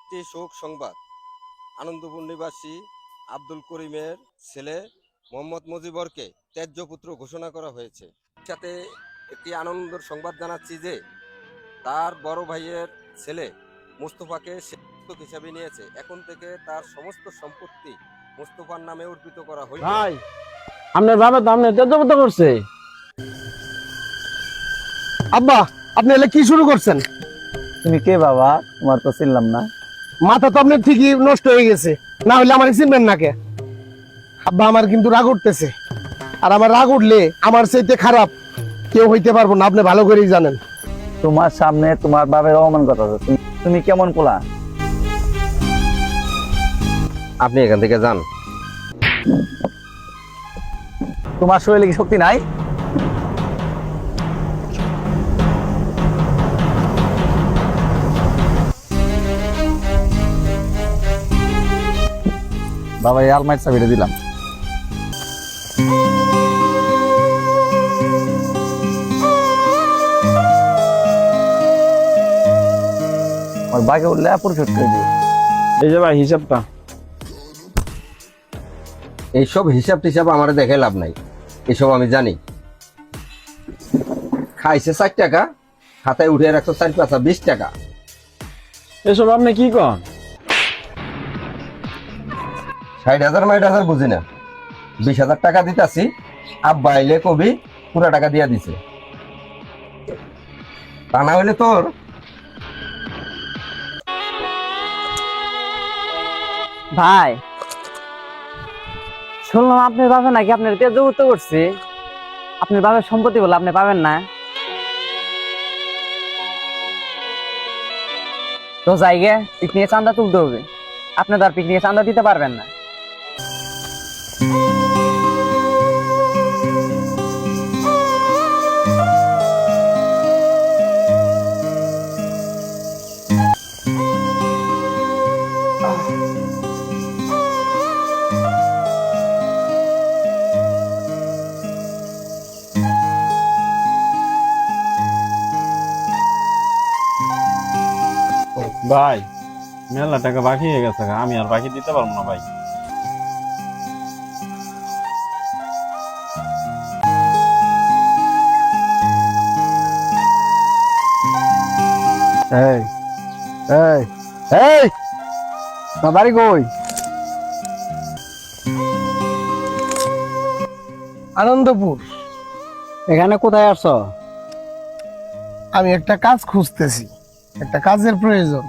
একটি শোক সংবাদ। আনন্দপুর নিবাসী আব্দুল করিমের ছেলে মোহাম্মদ মুজিবরকে ত্যায্য পুত্র ঘোষণা করা হয়েছে। সাথে একটি আনন্দের সংবাদ জানাচ্ছি যে তার বড় ভাইয়ের ছেলে মোস্তফাকে সে দত্তক হিসাবে নিয়েছে। এখন থেকে তার সমস্ত সম্পত্তি মোস্তফার নামে অর্পিত করা হইবে। ভাই, আপনার বাবা তো আপনার তেজবত করছে। আব্বা, আপনি এলে কি শুরু করছেন? তুমি কে বাবা? তোমার তো চিনলাম না। মাথা তো আপনার ঠিকই নষ্ট হয়ে গেছে, না হলে আমার চিনবেন না কে? আব্বা, আমার কিন্তু রাগ উঠতেছে, আর আমার রাগ উঠলে আমার চাইতে খারাপ কেউ হইতে পারবো না, আপনি ভালো করেই জানেন। তোমার সামনে তোমার বাবার অপমান কথা আছে। তুমি কেমন পোলা? আপনি এখান থেকে যান। তোমার শরীরে কি শক্তি নাই? বাবা, এই আলমারির চাবিটা দিলাম। আমার বাকি উঠলে পরিশোধ করে দিই। এই যে ভাই হিসাবটা। এইসব হিসাব টিসাব আমার দেখে লাভ নাই, এসব আমি জানি। খাইছে 4 টাকা, খাতায় উঠে রাখছো 4 পাঁচা 20 টাকা। এসব আপনি কি কন? 60,000 60,000 বুঝি না, 20,000 টাকা দিতাছি। আব্বা আইলে কবি পুরা টাকা দিয়া দিছে, তা না হইলে তোর। ভাই, শুনলাম আপনার বাবা নাকি আপনার তেজবত করছে। আপনার বাবার সম্পত্তি বলে আপনি পাবেন না। তো জায়গা পিকনিকে চাঁদা তুলতে হবে, আপনি তো আর পিকনিকে চাঁদা দিতে পারবেন না। ভাই, মেলা টাকা বাকি হয়ে গেছে, আমি আর বাকি দিতে পারবো না ভাই। এই এই এই, না বাড়ি কই? আনন্দপুর। এখানে কোথায় আসছো? আমি একটা কাজ খুঁজতেছি, একটা কাজের প্রয়োজন।